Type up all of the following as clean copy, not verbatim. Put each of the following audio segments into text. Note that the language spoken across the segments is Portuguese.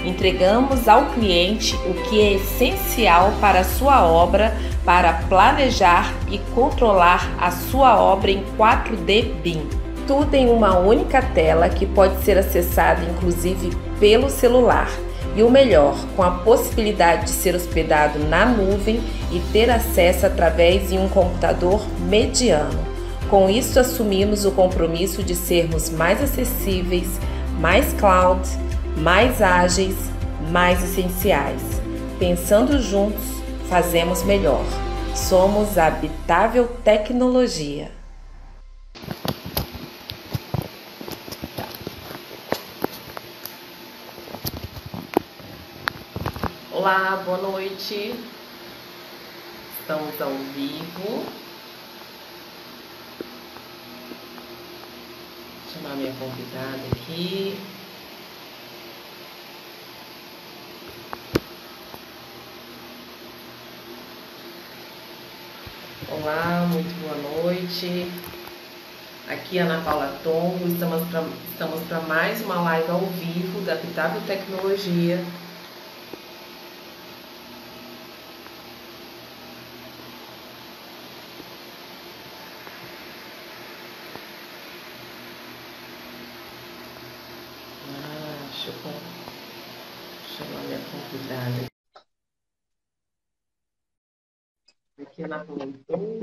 Entregamos ao cliente o que é essencial para a sua obra para planejar e controlar a sua obra em 4D BIM. Tudo em uma única tela que pode ser acessada inclusive pelo celular. E o melhor, com a possibilidade de ser hospedado na nuvem e ter acesso através de um computador mediano. Com isso, assumimos o compromisso de sermos mais acessíveis, mais cloud, mais ágeis, mais essenciais. Pensando juntos, fazemos melhor. Somos a Habitável Tecnologia. Olá, boa noite. Estamos ao vivo. Vou chamar minha convidada aqui. Olá, muito boa noite. Aqui é Ana Paula Tombo. Estamos para mais uma live ao vivo da Habitável Tecnologia. Deixa eu chamar minha convidada. Aqui na Plantão.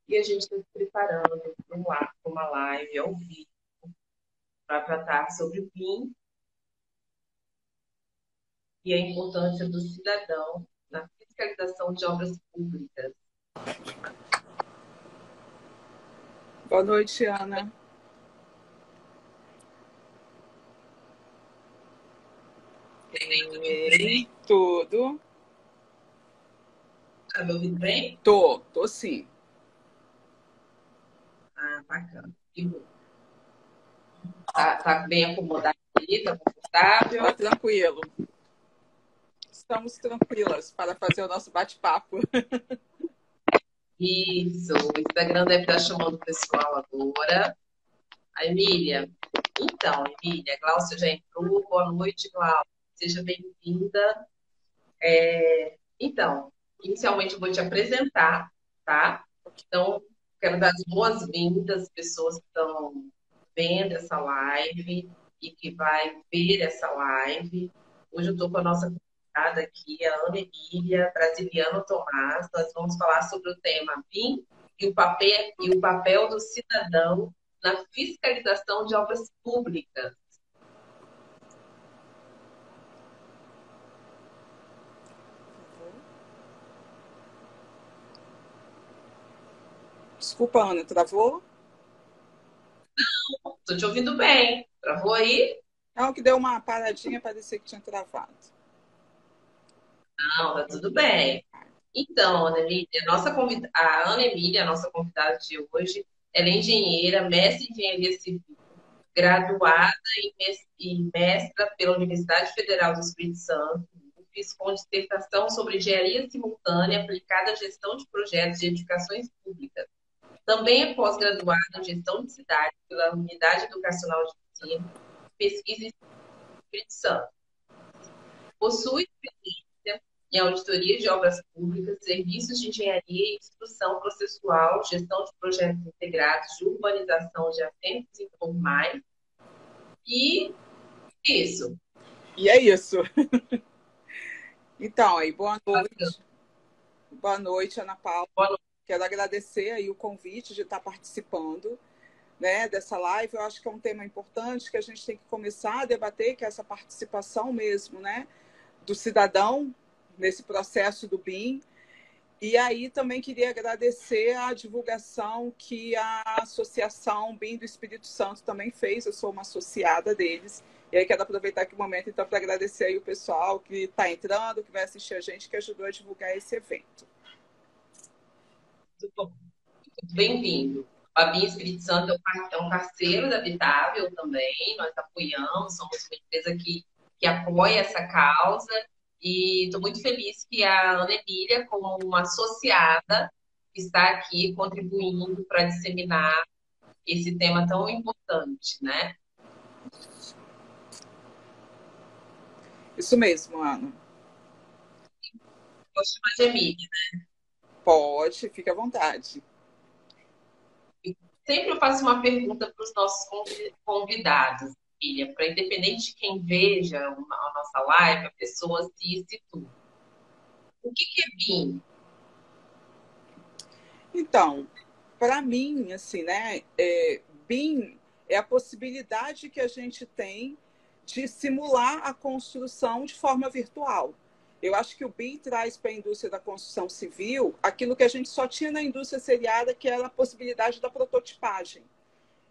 E a gente está se preparando para uma live ao vivo para tratar sobre o BIM e a importância do cidadão na fiscalização de obras públicas. Boa noite, Ana. Ei, tudo? Tá me ouvindo bem? Tô sim. Ah, bacana. Que bom. Tá bem acomodado aí? Tá confortável? Tá tranquilo. Estamos tranquilas para fazer o nosso bate-papo. Isso, o Instagram deve estar chamando o pessoal agora. A Emília. Então, Emília, Glaucia já entrou. Boa noite, Glaucia. Seja bem-vinda. Então, inicialmente eu vou te apresentar, tá? Então, quero dar as boas-vindas às pessoas que estão vendo essa live e que vai ver essa live. Hoje eu estou com a nossa convidada aqui, a Ana Emília Brasiliano Tomás. Nós vamos falar sobre o tema BIM e o papel do cidadão na fiscalização de obras públicas. Desculpa, Ana, travou? Estou te ouvindo bem. Travou aí? Não, que deu uma paradinha, parecia que tinha travado. Não, tá tudo bem. Então, Ana Emília, a Ana Emília, a nossa convidada de hoje, ela é engenheira, mestre em engenharia civil, graduada e mestra pela Universidade Federal do Espírito Santo, UFES, com dissertação sobre engenharia simultânea aplicada à gestão de projetos de edificações públicas. Também é pós-graduada em gestão de cidades pela Unidade Educacional de Ensino, pesquisa em Espírito Santo. Possui experiência em auditoria de obras públicas, serviços de engenharia e instrução processual, gestão de projetos integrados de urbanização de assentos informais. E isso. E é isso. Então, aí, boa noite. Boa noite, Ana Paula. Boa noite. Quero agradecer aí o convite de estar participando, né, dessa live. Eu acho que é um tema importante que a gente tem que começar a debater, que é essa participação mesmo, né, do cidadão nesse processo do BIM. E aí também queria agradecer a divulgação que a Associação BIM do Espírito Santo também fez. Eu sou uma associada deles. E aí quero aproveitar aqui o momento, então, para agradecer aí o pessoal que está entrando, que vai assistir a gente, que ajudou a divulgar esse evento. Muito bom. Muito bem-vindo. A BIM Espírito Santo é um parceiro da Habitável também. Nós apoiamos, somos uma empresa que apoia essa causa. E estou muito feliz que a Ana Emília, como uma associada, está aqui contribuindo para disseminar esse tema tão importante, né? Isso mesmo, Ana. Posso chamar de Emília. Pode, fique à vontade. Sempre eu faço uma pergunta para os nossos convidados, Emília, para independente de quem veja a nossa live, a pessoa se situa. O que é BIM? Então, para mim, assim, né, BIM é a possibilidade que a gente tem de simular a construção de forma virtual. Eu acho que o BIM traz para a indústria da construção civil aquilo que a gente só tinha na indústria seriada, que era a possibilidade da prototipagem.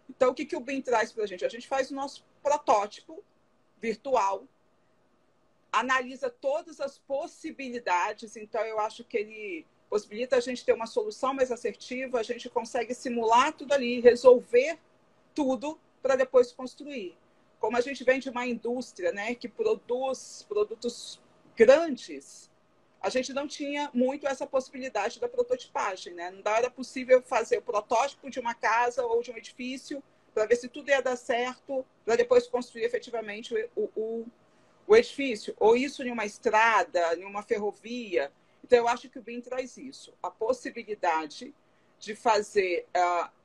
Então, o que o BIM traz para a gente? A gente faz o nosso protótipo virtual, analisa todas as possibilidades, então eu acho que ele possibilita a gente ter uma solução mais assertiva, a gente consegue simular tudo ali, resolver tudo para depois construir. Como a gente vem de uma indústria, né, que produz produtos grandes, a gente não tinha muito essa possibilidade da prototipagem, né? Não era possível fazer o protótipo de uma casa ou de um edifício para ver se tudo ia dar certo, para depois construir efetivamente o edifício, ou isso em uma estrada, em uma ferrovia. Então, eu acho que o BIM traz isso, a possibilidade de fazer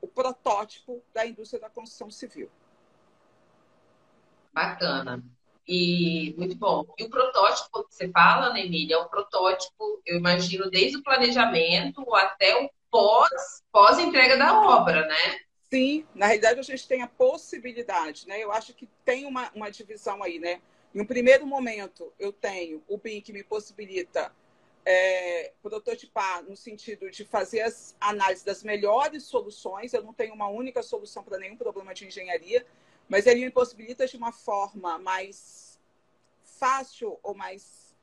o protótipo da indústria da construção civil. Bacana. E muito bom. E o protótipo que você fala, né, Emília, é um protótipo, eu imagino, desde o planejamento até o pós-entrega da obra, né? Sim, na realidade a gente tem a possibilidade, né? Eu acho que tem uma divisão aí, né? Em um primeiro momento, eu tenho o BIM que me possibilita prototipar no sentido de fazer as análises das melhores soluções. Eu não tenho uma única solução para nenhum problema de engenharia, mas ele me possibilita de uma forma mais fácil ou mais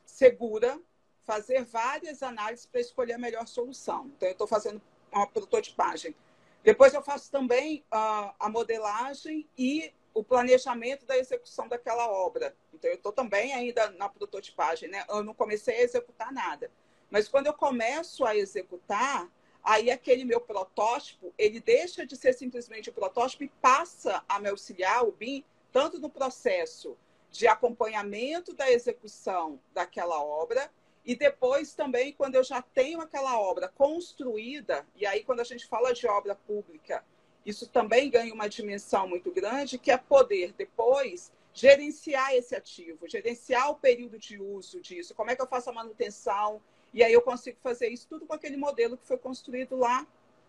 segura fazer várias análises para escolher a melhor solução. Então, eu estou fazendo uma prototipagem. Depois eu faço também a modelagem e o planejamento da execução daquela obra. Então, eu estou também ainda na prototipagem, né? Eu não comecei a executar nada. Mas quando eu começo a executar, aí aquele meu protótipo, ele deixa de ser simplesmente o protótipo e passa a me auxiliar, o BIM, tanto no processo de acompanhamento da execução daquela obra, e depois também, quando eu já tenho aquela obra construída, e aí quando a gente fala de obra pública, isso também ganha uma dimensão muito grande, que é poder depois gerenciar esse ativo, gerenciar o período de uso disso, como é que eu faço a manutenção, e aí eu consigo fazer isso tudo com aquele modelo que foi construído lá,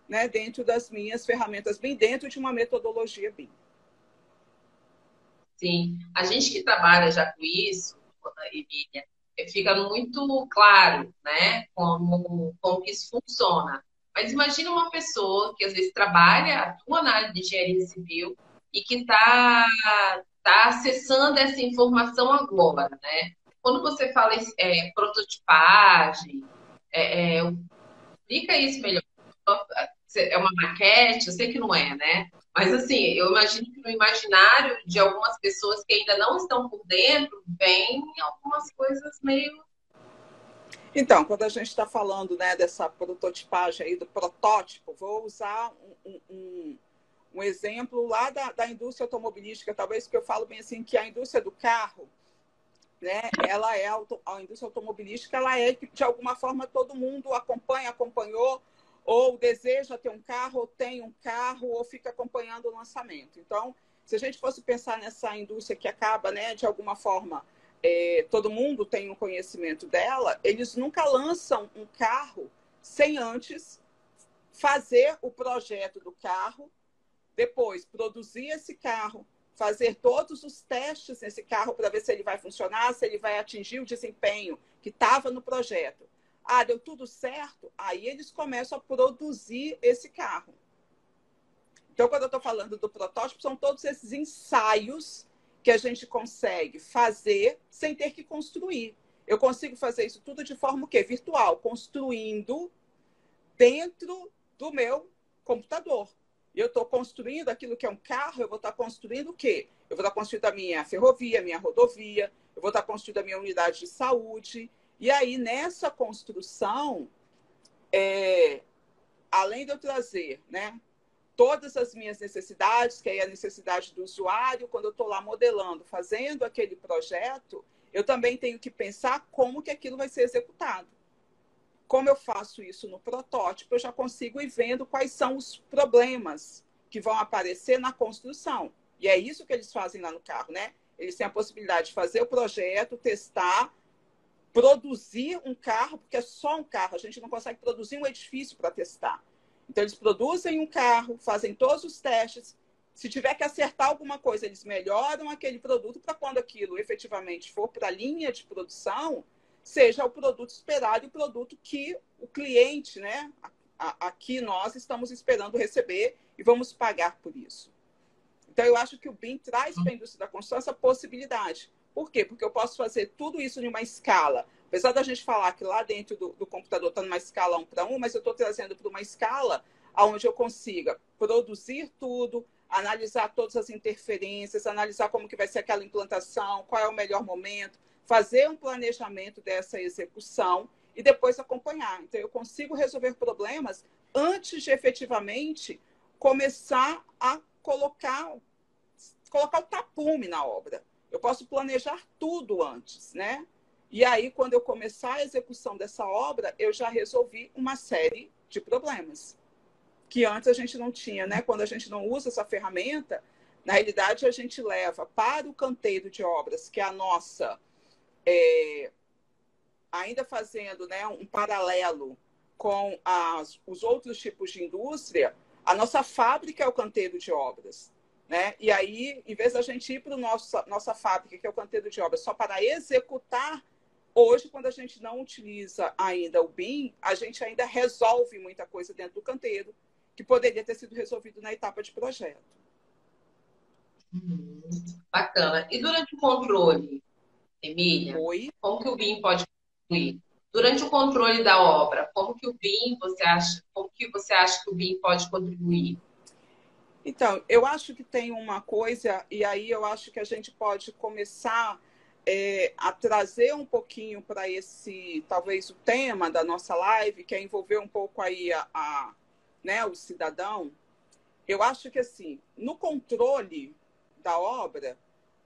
né, dentro das minhas ferramentas BIM, dentro de uma metodologia BIM. Sim. A gente que trabalha já com isso, Emília, fica muito claro, né, como que isso funciona. Mas imagine uma pessoa que às vezes trabalha, atua na área de engenharia civil e que tá acessando essa informação agora, né? Quando você fala prototipagem, é, é, explica isso melhor. É uma maquete? Eu sei que não é, né? Mas assim, eu imagino que no imaginário de algumas pessoas que ainda não estão por dentro, vem algumas coisas meio. Então, quando a gente está falando, né, dessa prototipagem aí, do protótipo, vou usar um exemplo lá da indústria automobilística, talvez que eu falo bem assim, que a indústria do carro, né, ela é a indústria automobilística, ela é de alguma forma todo mundo acompanhou, ou deseja ter um carro, ou tem um carro, ou fica acompanhando o lançamento. Então, se a gente fosse pensar nessa indústria que acaba, né, de alguma forma, todo mundo tem um conhecimento dela, eles nunca lançam um carro sem antes fazer o projeto do carro, depois produzir esse carro, fazer todos os testes nesse carro para ver se ele vai funcionar, se ele vai atingir o desempenho que estava no projeto. Ah, deu tudo certo? Aí eles começam a produzir esse carro. Então, quando eu estou falando do protótipo, são todos esses ensaios que a gente consegue fazer sem ter que construir. Eu consigo fazer isso tudo de forma o quê? Virtual, construindo dentro do meu computador. Eu estou construindo aquilo que é um carro, eu vou estar construindo o quê? Eu vou estar construindo a minha ferrovia, a minha rodovia, eu vou estar construindo a minha unidade de saúde. E aí, nessa construção, além de eu trazer, né, todas as minhas necessidades, que é a necessidade do usuário, quando eu estou lá modelando, fazendo aquele projeto, eu também tenho que pensar como que aquilo vai ser executado. Como eu faço isso no protótipo, eu já consigo ir vendo quais são os problemas que vão aparecer na construção. E é isso que eles fazem lá no carro, né? Eles têm a possibilidade de fazer o projeto, testar, produzir um carro, porque é só um carro, a gente não consegue produzir um edifício para testar. Então, eles produzem um carro, fazem todos os testes. Se tiver que acertar alguma coisa, eles melhoram aquele produto para quando aquilo efetivamente for para a linha de produção, seja o produto esperado e o produto que o cliente, né, aqui nós estamos esperando receber e vamos pagar por isso. Então, eu acho que o BIM traz para a indústria da construção essa possibilidade. Por quê? Porque eu posso fazer tudo isso em uma escala. Apesar da gente falar que lá dentro do computador está numa escala 1 para 1, mas eu estou trazendo para uma escala onde eu consiga produzir tudo, analisar todas as interferências, analisar como que vai ser aquela implantação, qual é o melhor momento, fazer um planejamento dessa execução e depois acompanhar. Então, eu consigo resolver problemas antes de efetivamente começar a colocar o tapume na obra. Eu posso planejar tudo antes, né? E aí, quando eu começar a execução dessa obra, eu já resolvi uma série de problemas que antes a gente não tinha, né? Quando a gente não usa essa ferramenta, na realidade, a gente leva para o canteiro de obras, que é a nossa, ainda fazendo, né, um paralelo com os outros tipos de indústria, a nossa fábrica é o canteiro de obras. Né? E aí, em vez da gente ir para a nossa fábrica, que é o canteiro de obras, só para executar, hoje, quando a gente não utiliza ainda o BIM, a gente ainda resolve muita coisa dentro do canteiro, que poderia ter sido resolvido na etapa de projeto. Bacana. E durante o controle, Emília, Oi? como que o BIM pode contribuir? Durante o controle da obra, como que você acha que o BIM pode contribuir? Então, eu acho que tem uma coisa, e aí eu acho que a gente pode começar a trazer um pouquinho para esse, talvez, o tema da nossa live, que é envolver um pouco aí né, o cidadão. Eu acho que, assim, no controle da obra,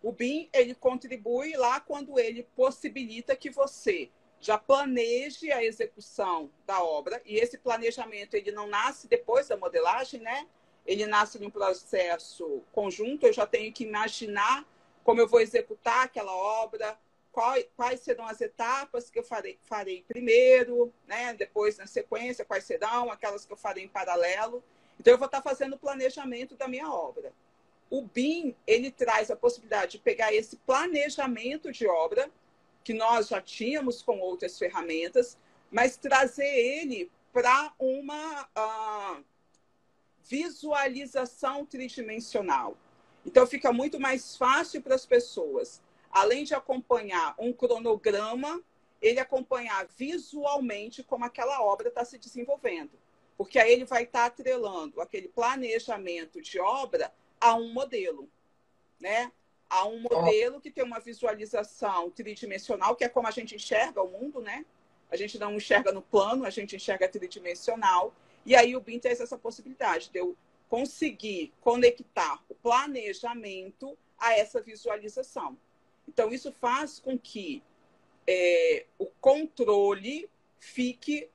o BIM, ele contribui lá quando ele possibilita que você já planeje a execução da obra, e esse planejamento, ele não nasce depois da modelagem, né? Ele nasce em um processo conjunto, eu já tenho que imaginar como eu vou executar aquela obra, quais serão as etapas que eu farei primeiro, né? Depois, na sequência, quais serão aquelas que eu farei em paralelo. Então, eu vou estar fazendo o planejamento da minha obra. O BIM, ele traz a possibilidade de pegar esse planejamento de obra, que nós já tínhamos com outras ferramentas, mas trazer ele para uma visualização tridimensional. Então, fica muito mais fácil para as pessoas, além de acompanhar um cronograma, ele acompanhar visualmente como aquela obra está se desenvolvendo. Porque aí ele vai estar atrelando aquele planejamento de obra a um modelo, né? A um modelo que tem uma visualização tridimensional, que é como a gente enxerga o mundo, né? A gente não enxerga no plano, a gente enxerga tridimensional. E aí o BIM traz essa possibilidade de eu conseguir conectar o planejamento a essa visualização. Então, isso faz com que o controle fique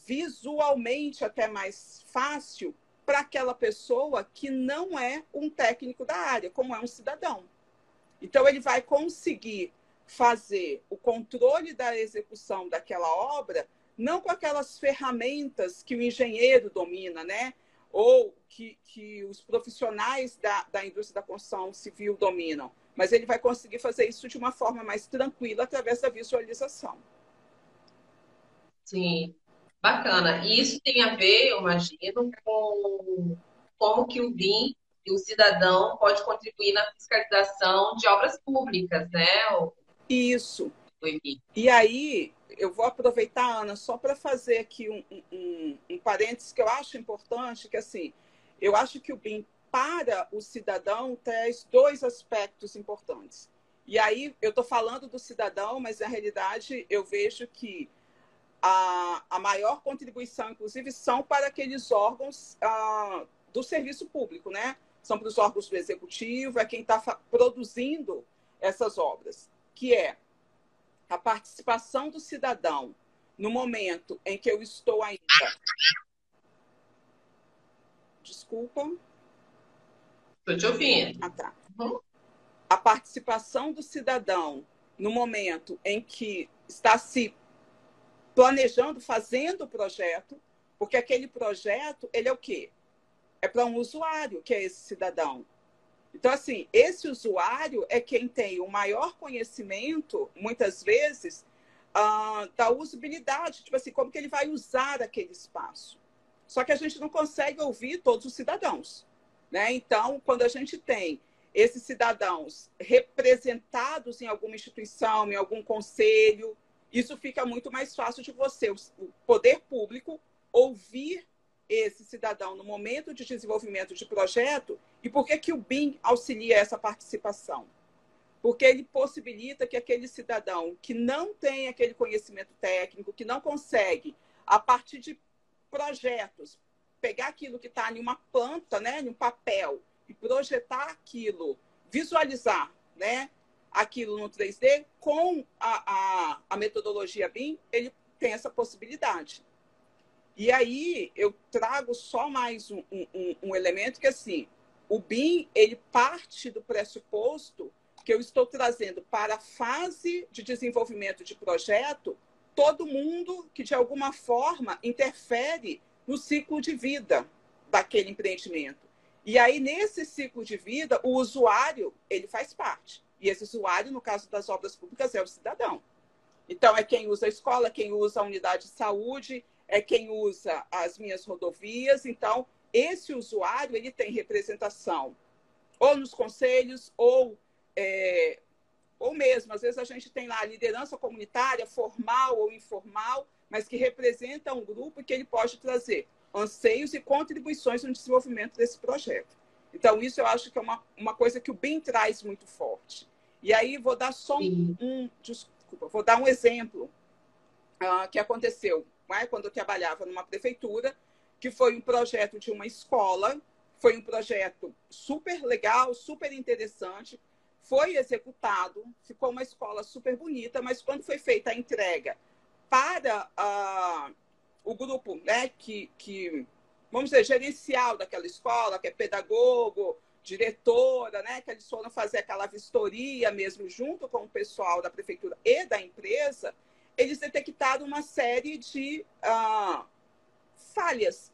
visualmente até mais fácil para aquela pessoa que não é um técnico da área, como é um cidadão. Então, ele vai conseguir fazer o controle da execução daquela obra não com aquelas ferramentas que o engenheiro domina, né? Ou que os profissionais da indústria da construção civil dominam, mas ele vai conseguir fazer isso de uma forma mais tranquila através da visualização. Sim, bacana. E isso tem a ver, eu imagino, com como que o BIM e o cidadão pode contribuir na fiscalização de obras públicas, né? Isso. O Emílio. E aí, eu vou aproveitar, Ana, só para fazer aqui um parênteses que eu acho importante, que assim, eu acho que o BIM para o cidadão traz dois aspectos importantes. E aí, eu estou falando do cidadão, mas na realidade eu vejo que a maior contribuição, inclusive, são para aqueles órgãos do serviço público, né? São para os órgãos do executivo, é quem está produzindo essas obras, que é a participação do cidadão no momento em que eu estou ainda... Desculpa. Estou te ouvindo. Ah, tá. A participação do cidadão no momento em que está se planejando, fazendo o projeto, porque aquele projeto, ele é o quê? É para um usuário, que é esse cidadão. Então, assim, esse usuário é quem tem o maior conhecimento, muitas vezes, da usabilidade, tipo assim, como que ele vai usar aquele espaço. Só que a gente não consegue ouvir todos os cidadãos, né? Então, quando a gente tem esses cidadãos representados em alguma instituição, em algum conselho, isso fica muito mais fácil de você, o poder público, ouvir esse cidadão no momento de desenvolvimento de projeto. E por que o BIM auxilia essa participação? Porque ele possibilita que aquele cidadão que não tem aquele conhecimento técnico, que não consegue, a partir de projetos, pegar aquilo que está em uma planta, né, em um papel, e projetar aquilo, visualizar, né, aquilo no 3D, com a metodologia BIM, ele tem essa possibilidade. E aí eu trago só mais um elemento que, assim, o BIM, ele parte do pressuposto que eu estou trazendo para a fase de desenvolvimento de projeto todo mundo que, de alguma forma, interfere no ciclo de vida daquele empreendimento. E aí, nesse ciclo de vida, o usuário, ele faz parte. E esse usuário, no caso das obras públicas, é o cidadão. Então, é quem usa a escola, quem usa a unidade de saúde, é quem usa as minhas rodovias. Então, esse usuário, ele tem representação ou nos conselhos, ou mesmo, às vezes a gente tem lá a liderança comunitária, formal ou informal, mas que representa um grupo que ele pode trazer anseios e contribuições no desenvolvimento desse projeto. Então, isso eu acho que é uma coisa que o BIM traz muito forte. E aí, vou dar só vou dar um exemplo que aconteceu, né, quando eu trabalhava numa prefeitura, que foi um projeto de uma escola, foi um projeto super legal, super interessante, foi executado, ficou uma escola super bonita, mas quando foi feita a entrega para o grupo, né, que, vamos dizer, gerencial daquela escola, que é pedagogo, diretora, né, que eles foram fazer aquela vistoria mesmo junto com o pessoal da prefeitura e da empresa, eles detectaram uma série de falhas.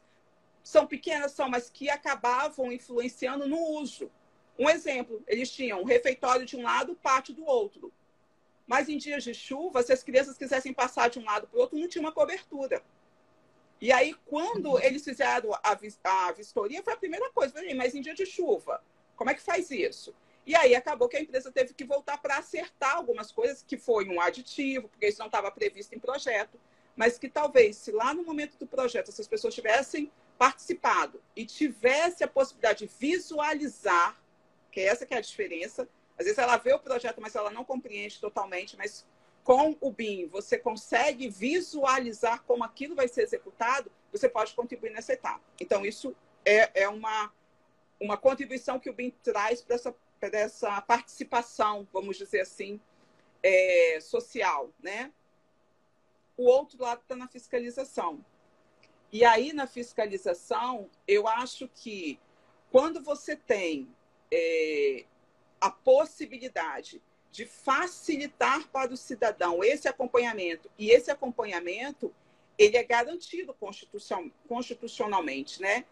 São pequenas, mas que acabavam influenciando no uso. Um exemplo, eles tinham um refeitório de um lado, pátio do outro. Mas em dias de chuva, se as crianças quisessem passar de um lado para o outro, não tinha uma cobertura. E aí, quando eles fizeram a vistoria, foi a primeira coisa. Falei, mas em dia de chuva, como é que faz isso? E aí acabou que a empresa teve que voltar para acertar algumas coisas, que foi um aditivo, porque isso não estava previsto em projeto, mas que talvez, se lá no momento do projeto essas pessoas tivessem participado e tivesse a possibilidade de visualizar, que essa que é a diferença. Às vezes ela vê o projeto, mas ela não compreende totalmente, mas com o BIM você consegue visualizar como aquilo vai ser executado, você pode contribuir nessa etapa. Então, isso é uma contribuição que o BIM traz para essa participação, vamos dizer assim, social, né? O outro lado está na fiscalização. E aí, na fiscalização, eu acho que quando você tem a possibilidade de facilitar para o cidadão esse acompanhamento, e esse acompanhamento ele é garantido constitucionalmente, né?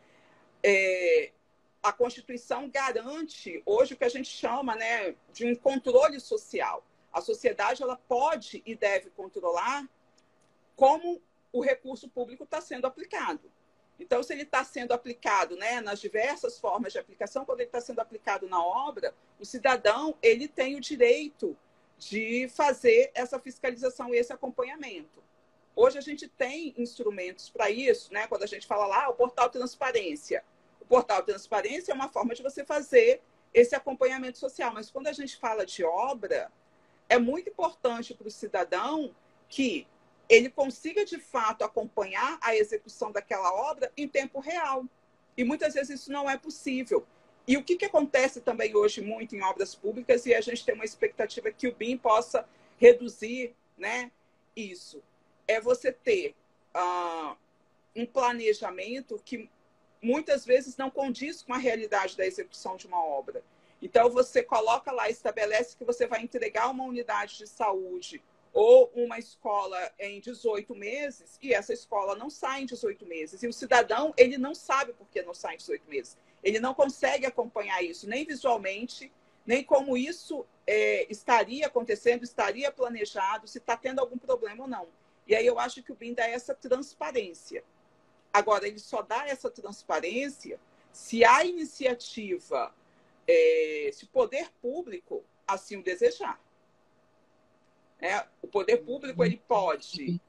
A Constituição garante hoje o que a gente chama, né, de um controle social. A sociedade ela pode e deve controlar como o recurso público está sendo aplicado. Então, se ele está sendo aplicado, né, nas diversas formas de aplicação, quando ele está sendo aplicado na obra, o cidadão ele tem o direito de fazer essa fiscalização e esse acompanhamento. Hoje a gente tem instrumentos para isso, né? Quando a gente fala lá, o portal Transparência. O portal Transparência é uma forma de você fazer esse acompanhamento social, mas quando a gente fala de obra, é muito importante para o cidadão que ele consiga, de fato, acompanhar a execução daquela obra em tempo real. E muitas vezes isso não é possível. E o que acontece também hoje muito em obras públicas, e a gente tem uma expectativa que o BIM possa reduzir, né, isso, é você ter um planejamento que muitas vezes não condiz com a realidade da execução de uma obra. Então, você coloca lá, estabelece que você vai entregar uma unidade de saúde ou uma escola em 18 meses, e essa escola não sai em 18 meses. E o cidadão, ele não sabe por que não sai em 18 meses. Ele não consegue acompanhar isso, nem visualmente, nem como isso estaria acontecendo, estaria planejado, se está tendo algum problema ou não. E aí eu acho que o BIM dá essa transparência. Agora, ele só dá essa transparência se a iniciativa, se o poder público assim o desejar. O poder público ele pode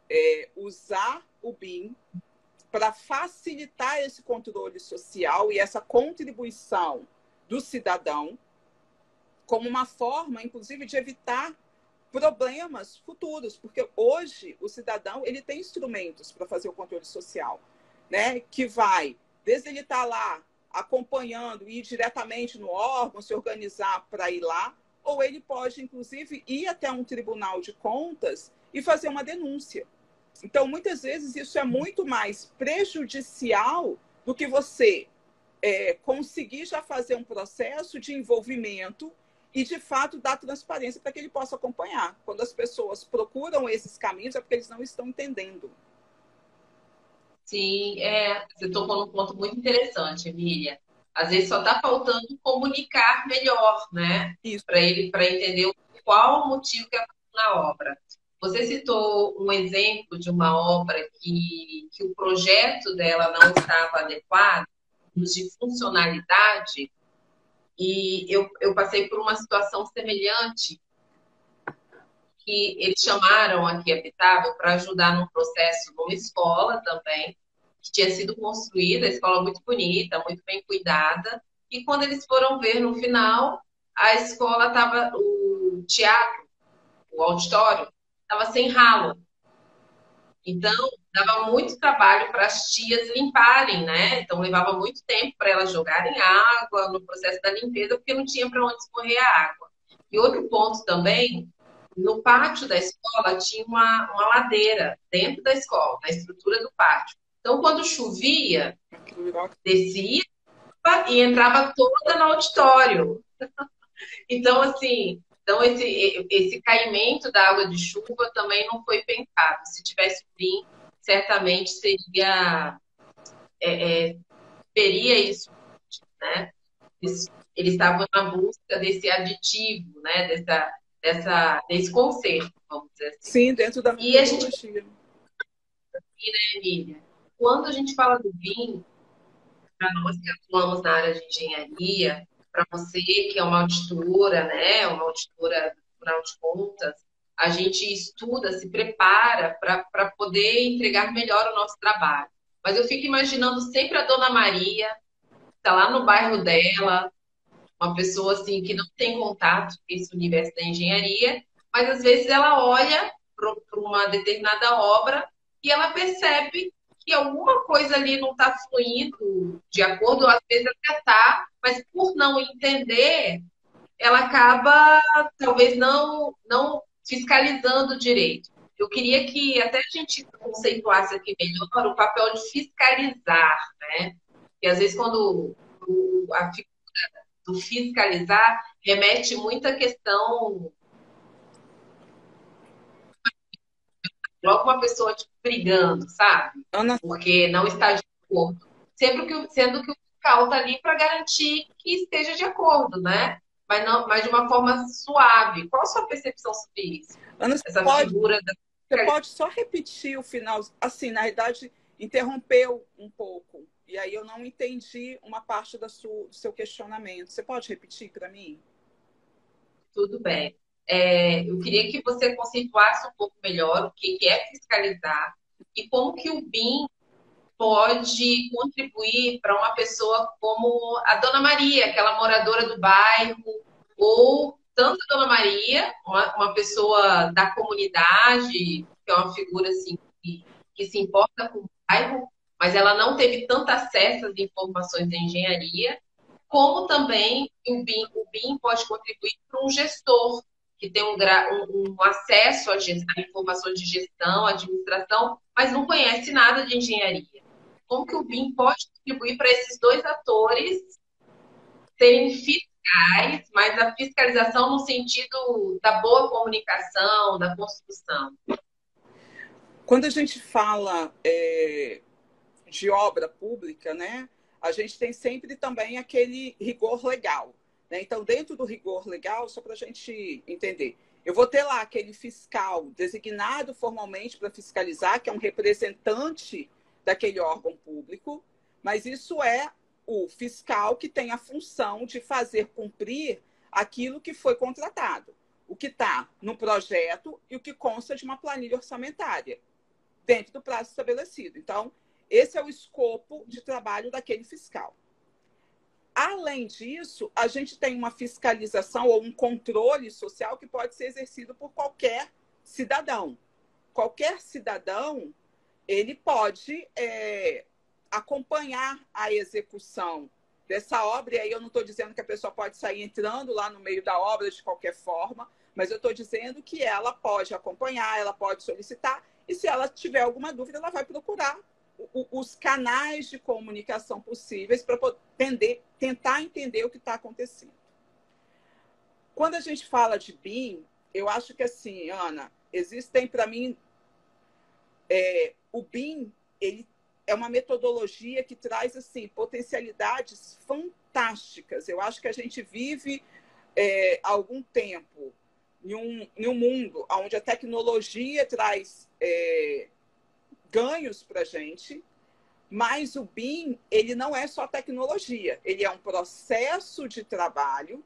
usar o BIM para facilitar esse controle social e essa contribuição do cidadão como uma forma, inclusive, de evitar problemas futuros, porque hoje o cidadão ele tem instrumentos para fazer o controle social, né? Que vai, desde ele estar lá acompanhando, ir diretamente no órgão, se organizar para ir lá, ou ele pode, inclusive, ir até um tribunal de contas e fazer uma denúncia. Então, muitas vezes, isso é muito mais prejudicial do que você conseguir já fazer um processo de envolvimento e, de fato, dar transparência para que ele possa acompanhar. Quando as pessoas procuram esses caminhos, é porque eles não estão entendendo. Sim, você tocou num ponto muito interessante, Emília. Às vezes só está faltando comunicar melhor, né? Isso. Para ele, para entender qual o motivo que é na obra. Você citou um exemplo de uma obra que o projeto dela não estava adequado, de funcionalidade, e eu passei por uma situação semelhante, que eles chamaram aqui a Pitável para ajudar num processo numa escola também, que tinha sido construída, a escola muito bonita, muito bem cuidada, e quando eles foram ver no final, a escola estava, o teatro, o auditório, estava sem ralo. Então, dava muito trabalho para as tias limparem, né? Então, levava muito tempo para elas jogarem água no processo da limpeza, porque não tinha para onde escorrer a água. E outro ponto também, no pátio da escola tinha uma ladeira dentro da escola, na estrutura do pátio. Então, quando chovia, descia e entrava toda no auditório. Então, assim, esse caimento da água de chuva também não foi pensado. Se tivesse vindo, certamente teria isso, né? Eles estavam na busca desse aditivo, né? Desse conserto, vamos dizer assim. Sim, dentro da E a gente, metodologia. Emília, quando a gente fala do vinho, para nós que atuamos na área de engenharia, para você que é uma auditora, né, uma auditora do Tribunal de Contas, a gente estuda, se prepara para poder entregar melhor o nosso trabalho. Mas eu fico imaginando sempre a Dona Maria, que está lá no bairro dela, uma pessoa assim que não tem contato com esse universo da engenharia, mas às vezes ela olha para uma determinada obra e ela percebe que alguma coisa ali não está fluindo de acordo, às vezes até está, mas por não entender, ela acaba talvez não fiscalizando direito. Eu queria que até a gente conceituasse aqui melhor o papel de fiscalizar, né? E às vezes quando a do fiscalizar remete muito à questão, logo uma pessoa tipo, brigando, sabe? Ana, Porque não está de acordo. Sendo que o fiscal está ali para garantir que esteja de acordo, né? Mas de uma forma suave. Qual a sua percepção sobre isso? Ana, Essa figura da. você pode só repetir o final? Assim, na verdade, interrompeu um pouco. E aí eu não entendi uma parte do seu questionamento. Você pode repetir para mim? Tudo bem. Eu queria que você conceituasse um pouco melhor o que é fiscalizar e como que o BIM pode contribuir para uma pessoa como a Dona Maria, aquela moradora do bairro, ou tanto a Dona Maria, uma pessoa da comunidade, que é uma figura assim, que se importa com o bairro, mas ela não teve tanto acesso às informações da engenharia, como também o BIM pode contribuir para um gestor que tem um acesso a informações de gestão, administração, mas não conhece nada de engenharia. Como que o BIM pode contribuir para esses dois atores serem fiscais, mas a fiscalização no sentido da boa comunicação, da construção? Quando a gente fala de obra pública, né, a gente tem sempre também aquele rigor legal. Né? Então, dentro do rigor legal, só para a gente entender, eu vou ter lá aquele fiscal designado formalmente para fiscalizar, que é um representante daquele órgão público, mas isso é o fiscal que tem a função de fazer cumprir aquilo que foi contratado, o que está no projeto e o que consta de uma planilha orçamentária, dentro do prazo estabelecido. Então, esse é o escopo de trabalho daquele fiscal. Além disso, a gente tem uma fiscalização ou um controle social que pode ser exercido por qualquer cidadão. Qualquer cidadão, ele pode acompanhar a execução dessa obra, e aí eu não estou dizendo que a pessoa pode sair entrando lá no meio da obra de qualquer forma, mas eu estou dizendo que ela pode acompanhar, ela pode solicitar, e se ela tiver alguma dúvida, ela vai procurar os canais de comunicação possíveis para tentar entender o que está acontecendo. Quando a gente fala de BIM, eu acho que assim, Ana, existem para mim o BIM, ele é uma metodologia que traz assim potencialidades fantásticas. Eu acho que a gente vive há algum tempo em um mundo onde a tecnologia traz ganhos para a gente, mas o BIM, ele não é só tecnologia, ele é um processo de trabalho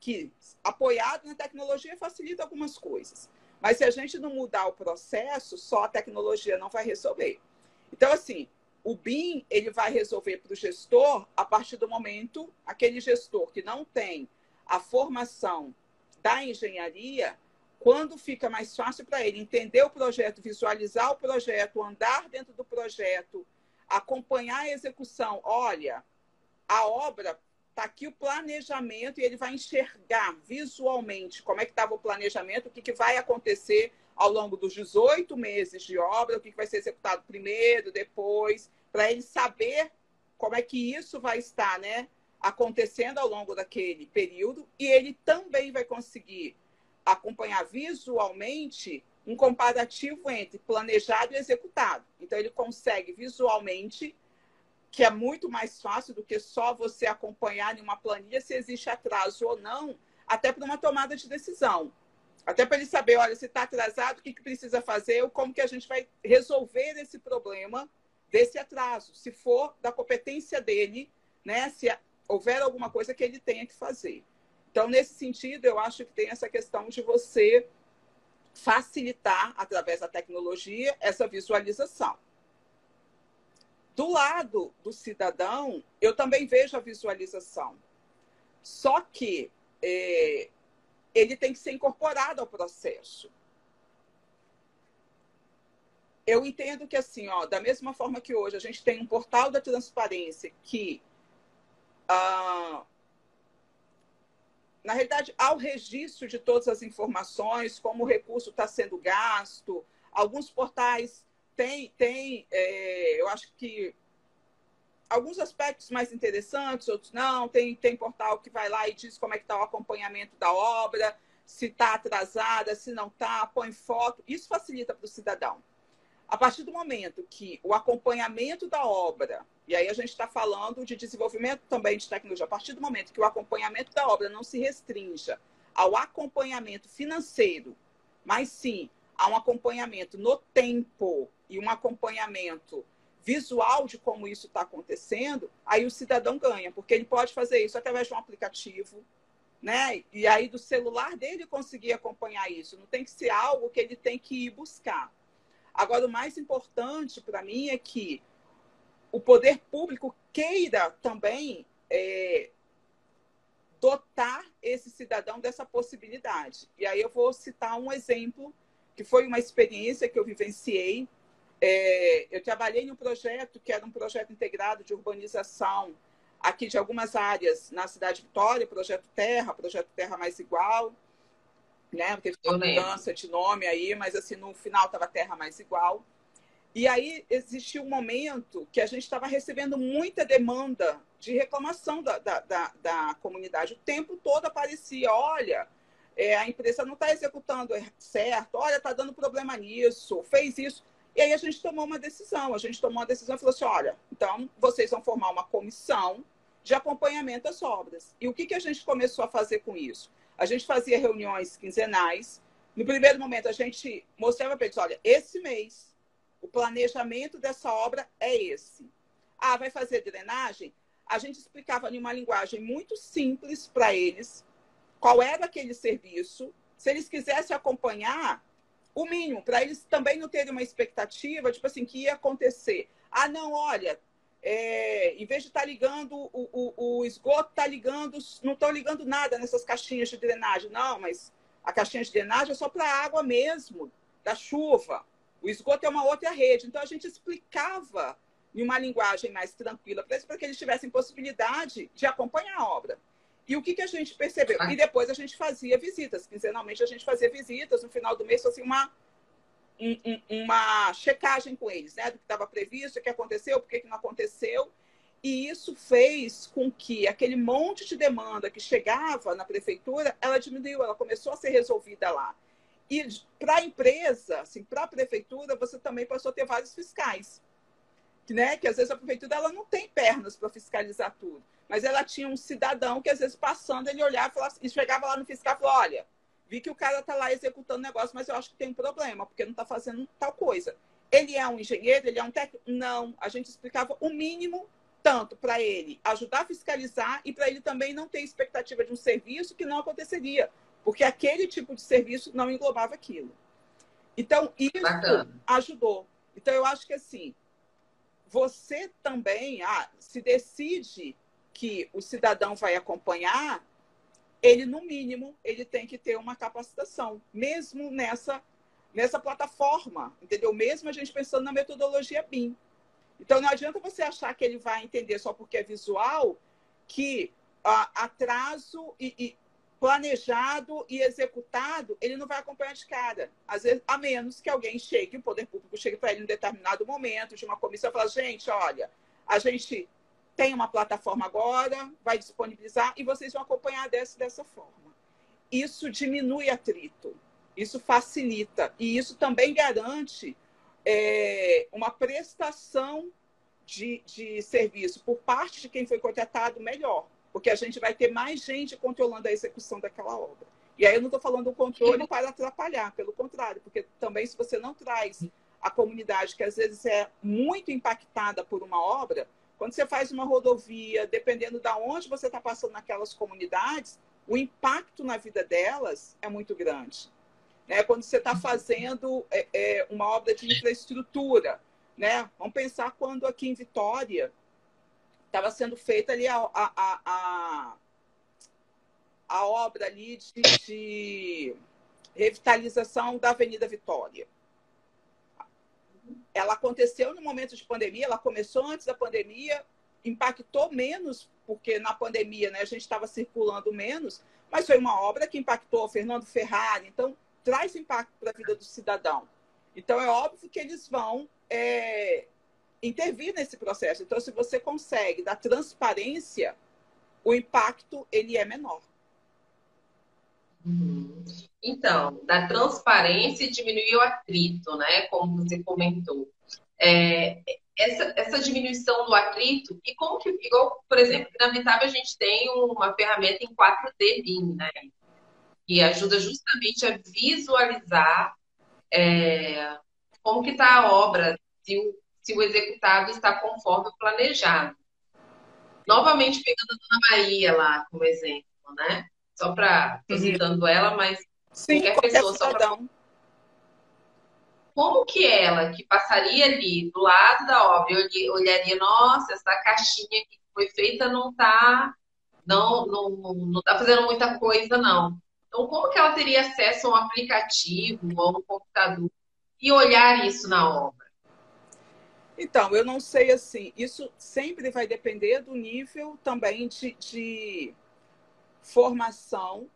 que apoiado na tecnologia facilita algumas coisas. Mas se a gente não mudar o processo, só a tecnologia não vai resolver. Então, assim, o BIM, ele vai resolver para o gestor a partir do momento, aquele gestor que não tem a formação da engenharia, quando fica mais fácil para ele entender o projeto, visualizar o projeto, andar dentro do projeto, acompanhar a execução. Olha, a obra, está aqui o planejamento, e ele vai enxergar visualmente como é que estava o planejamento, o que vai acontecer ao longo dos 18 meses de obra, o que vai ser executado primeiro, depois, para ele saber como é que isso vai estar, né, acontecendo ao longo daquele período, e ele também vai conseguir acompanhar visualmente um comparativo entre planejado e executado. Então, ele consegue visualmente, que é muito mais fácil do que só você acompanhar em uma planilha se existe atraso ou não, até para uma tomada de decisão. Até para ele saber, olha, se está atrasado, o que precisa fazer, ou como que a gente vai resolver esse problema desse atraso, se for da competência dele, né? Se houver alguma coisa que ele tenha que fazer. Então, nesse sentido, eu acho que tem essa questão de você facilitar, através da tecnologia, essa visualização. Do lado do cidadão, eu também vejo a visualização. Só que ele tem que ser incorporado ao processo. Eu entendo que, assim, da mesma forma que hoje a gente tem um portal da transparência que na realidade, há o registro de todas as informações, como o recurso está sendo gasto. Alguns portais têm eu acho que, alguns aspectos mais interessantes, outros não. Tem portal que vai lá e diz como é que está o acompanhamento da obra, se está atrasada, se não está, põe foto. Isso facilita para o cidadão. A partir do momento que o acompanhamento da obra, e aí a gente está falando de desenvolvimento também de tecnologia, a partir do momento que o acompanhamento da obra não se restrinja ao acompanhamento financeiro, mas sim a um acompanhamento no tempo e um acompanhamento visual de como isso está acontecendo, aí o cidadão ganha, porque ele pode fazer isso através de um aplicativo, né? E aí do celular dele conseguir acompanhar isso. Não tem que ser algo que ele tem que ir buscar. Agora, o mais importante para mim é que o poder público queira também dotar esse cidadão dessa possibilidade. E aí eu vou citar um exemplo, que foi uma experiência que eu vivenciei. Eu trabalhei em um projeto que era um projeto integrado de urbanização aqui de algumas áreas na cidade de Vitória, Projeto Terra Mais Igual, né? Teve uma mudança de nome aí, mas assim, no final estava Terra Mais Igual. E aí existiu um momento que a gente estava recebendo muita demanda de reclamação da comunidade. O tempo todo aparecia, olha, a empresa não está executando certo, olha, está dando problema nisso, fez isso. E aí a gente tomou uma decisão. A gente tomou uma decisão e falou assim, olha, então vocês vão formar uma comissão de acompanhamento às obras. E o que a gente começou a fazer com isso? A gente fazia reuniões quinzenais. No primeiro momento, a gente mostrava para eles, olha, esse mês, o planejamento dessa obra é esse. Ah, vai fazer drenagem? A gente explicava em uma linguagem muito simples para eles qual era aquele serviço. Se eles quisessem acompanhar, o mínimo, para eles também não terem uma expectativa, tipo assim, que ia acontecer. Ah, não, olha, em vez de estar ligando, o esgoto está ligando, não estão ligando nada nessas caixinhas de drenagem. Não, mas a caixinha de drenagem é só para a água mesmo, da chuva. O esgoto é uma outra rede. Então, a gente explicava em uma linguagem mais tranquila para que eles tivessem possibilidade de acompanhar a obra. E o que a gente percebeu? E depois a gente fazia visitas. Quinzenalmente, a gente fazia visitas. No final do mês, assim, uma checagem com eles, né? Do que estava previsto, o que aconteceu, por que não aconteceu. E isso fez com que aquele monte de demanda que chegava na prefeitura, ela diminuiu, ela começou a ser resolvida lá. E para a empresa, assim, para a prefeitura, você também passou a ter vários fiscais. Né? Que às vezes a prefeitura ela não tem pernas para fiscalizar tudo. Mas ela tinha um cidadão que, às vezes, passando, ele olhava e chegava lá no fiscal e falou, olha, vi que o cara está lá executando o negócio, mas eu acho que tem um problema, porque não está fazendo tal coisa. Ele é um engenheiro? Ele é um técnico? Não. A gente explicava o mínimo, tanto para ele ajudar a fiscalizar e para ele também não ter expectativa de um serviço que não aconteceria, porque aquele tipo de serviço não englobava aquilo. Então, isso ajudou. Então, eu acho que, assim, você também se decide que o cidadão vai acompanhar, ele, no mínimo, ele tem que ter uma capacitação, mesmo nessa plataforma, entendeu? Mesmo a gente pensando na metodologia BIM. Então, não adianta você achar que ele vai entender só porque é visual, que atraso e planejado e executado, ele não vai acompanhar de cara. Às vezes, a menos que alguém chegue, o poder público chegue para ele em um determinado momento, de uma comissão, e fala, gente, olha, a gente tem uma plataforma agora, vai disponibilizar, e vocês vão acompanhar dessa forma. Isso diminui atrito, isso facilita, e isso também garante uma prestação de serviço por parte de quem foi contratado melhor, porque a gente vai ter mais gente controlando a execução daquela obra. E aí eu não estou falando do controle para atrapalhar, pelo contrário, porque também se você não traz a comunidade, que às vezes é muito impactada por uma obra, quando você faz uma rodovia, dependendo de onde você está passando naquelas comunidades, o impacto na vida delas é muito grande. Né? Quando você está fazendo uma obra de infraestrutura, né? Vamos pensar quando aqui em Vitória estava sendo feita ali a obra ali de revitalização da Avenida Vitória. Ela aconteceu no momento de pandemia, ela começou antes da pandemia, impactou menos, porque na pandemia, né, a gente estava circulando menos, mas foi uma obra que impactou Fernando Ferrari, então traz impacto para a vida do cidadão. Então é óbvio que eles vão intervir nesse processo. Então, se você consegue dar transparência, o impacto ele é menor. Então, da transparência diminuir o atrito, né? Como você comentou. Essa diminuição do atrito, e como que, igual, por exemplo, na Vitável a gente tem uma ferramenta em 4D BIM, né? Que ajuda justamente a visualizar como que está a obra, se o executado está conforme o planejado. Novamente, pegando a Dona Maria lá como exemplo, né? Só para... Estou citando ela, mas sim, qualquer pessoa, só para... Como que ela, que passaria ali do lado da obra, olharia, nossa, essa caixinha que foi feita não tá fazendo muita coisa, não. Então, como que ela teria acesso a um aplicativo ou a um computador e olhar isso na obra? Então, eu não sei assim, isso sempre vai depender do nível também de formação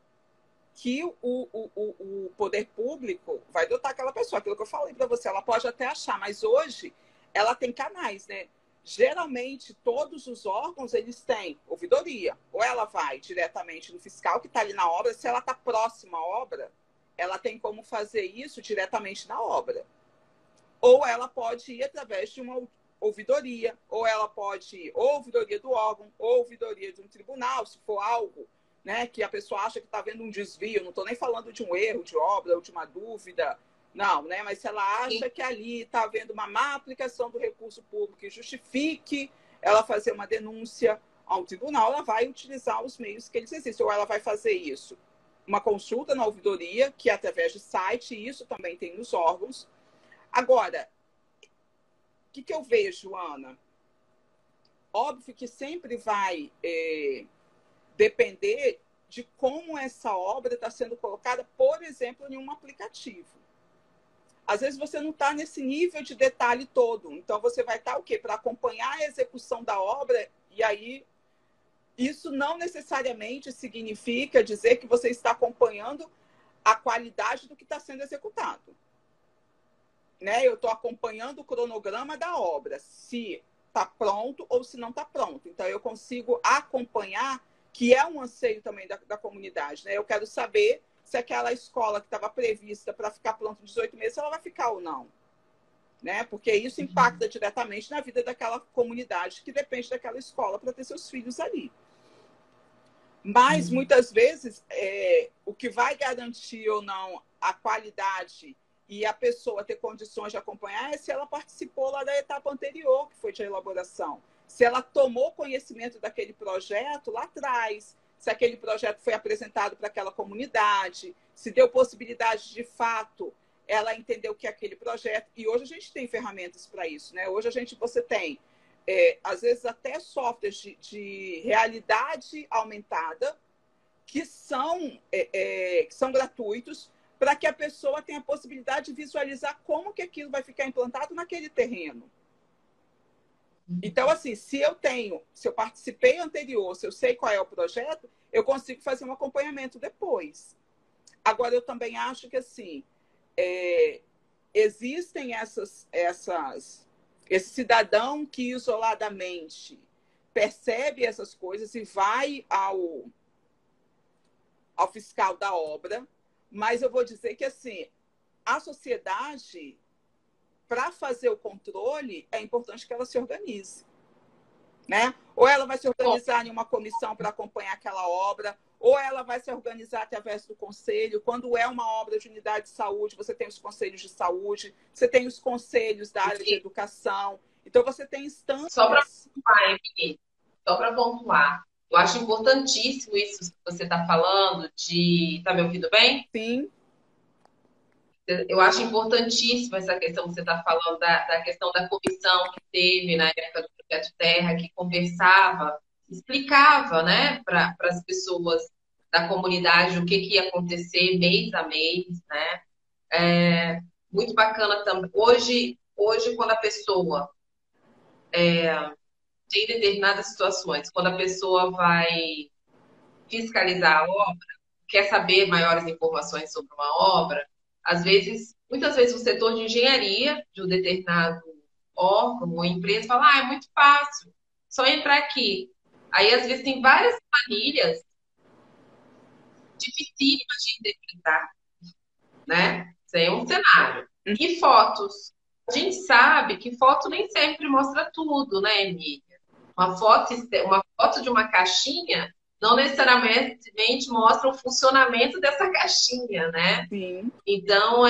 que o poder público vai dotar aquela pessoa. Aquilo que eu falei para você, ela pode até achar, mas hoje ela tem canais, né? Geralmente, todos os órgãos, eles têm ouvidoria. Ou ela vai diretamente no fiscal que está ali na obra, se ela está próxima à obra, ela tem como fazer isso diretamente na obra. Ou ela pode ir através de uma ouvidoria, ou ela pode ir ou ouvidoria do órgão, ou ouvidoria de um tribunal, se for algo, né, que a pessoa acha que está vendo um desvio. Não estou nem falando de um erro de obra ou de uma dúvida, não, né? Mas se ela acha que ali está havendo uma má aplicação do recurso público e justifique ela fazer uma denúncia ao tribunal, ela vai utilizar os meios que eles existem. Ou ela vai fazer isso, uma consulta na ouvidoria, que é através de site, e isso também tem nos órgãos. Agora, o que eu vejo, Ana? Óbvio que sempre vai depender de como essa obra está sendo colocada, por exemplo, em um aplicativo. Às vezes você não está nesse nível de detalhe todo. Então, você vai estar o quê? Para acompanhar a execução da obra, e aí isso não necessariamente significa dizer que você está acompanhando a qualidade do que está sendo executado. Né? Eu estou acompanhando o cronograma da obra, se está pronto ou se não está pronto. Então, eu consigo acompanhar, que é um anseio também da comunidade. Né? Eu quero saber se aquela escola que estava prevista para ficar pronta em 18 meses, ela vai ficar ou não. Né? Porque isso impacta diretamente na vida daquela comunidade que depende daquela escola para ter seus filhos ali. Mas, muitas vezes, o que vai garantir ou não a qualidade e a pessoa ter condições de acompanhar é se ela participou lá da etapa anterior, que foi de elaboração. Se ela tomou conhecimento daquele projeto lá atrás, se aquele projeto foi apresentado para aquela comunidade, se deu possibilidade de fato ela entender o que é aquele projeto. E hoje a gente tem ferramentas para isso, né? Hoje você tem, às vezes, até softwares de realidade aumentada que são gratuitos, para que a pessoa tenha a possibilidade de visualizar como que aquilo vai ficar implantado naquele terreno. Então, assim, se eu participei anterior, se eu sei qual é o projeto, eu consigo fazer um acompanhamento depois. Agora, eu também acho que, assim, existem esse cidadão que isoladamente percebe essas coisas e vai ao fiscal da obra, mas eu vou dizer que, assim, a sociedade, para fazer o controle, é importante que ela se organize. Né? Ou ela vai se organizar em uma comissão para acompanhar aquela obra, ou ela vai se organizar através do conselho. Quando é uma obra de unidade de saúde, você tem os conselhos de saúde, você tem os conselhos da área de educação. Então, você tem instâncias... Só para pontuar, Emily, só para pontuar. Eu acho importantíssimo isso que você está falando de... Está me ouvindo bem? Sim. Eu acho importantíssima essa questão que você está falando, da questão da comissão que teve na época do Projeto Terra, que conversava, explicava, né, para as pessoas da comunidade o que ia acontecer mês a mês, né? Muito bacana também. Hoje, quando a pessoa tem determinadas situações, quando a pessoa vai fiscalizar a obra, quer saber maiores informações sobre uma obra, muitas vezes o setor de engenharia de um determinado órgão ou empresa fala, é muito fácil, só entrar aqui. Aí, às vezes, tem várias planilhas dificílimas de interpretar, né? Isso aí é um cenário. E fotos. A gente sabe que foto nem sempre mostra tudo, né, Emília? Uma foto de uma caixinha não necessariamente mostra o funcionamento dessa caixinha, né? Sim. Então,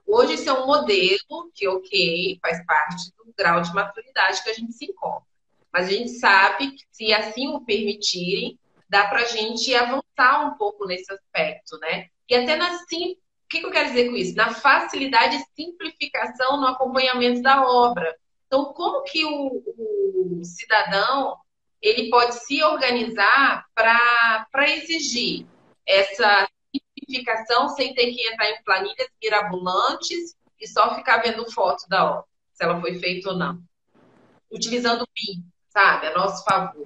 hoje isso é um modelo que, ok, faz parte do grau de maturidade que a gente se encontra. Mas a gente sabe que, se assim o permitirem, dá para a gente avançar um pouco nesse aspecto, né? E até o que eu quero dizer com isso? Na facilidade e simplificação no acompanhamento da obra. Então, como que o cidadão ele pode se organizar para exigir essa simplificação sem ter que entrar em planilhas mirabolantes e só ficar vendo foto da obra? se ela foi feita ou não. Utilizando o BIM, sabe, a nosso favor.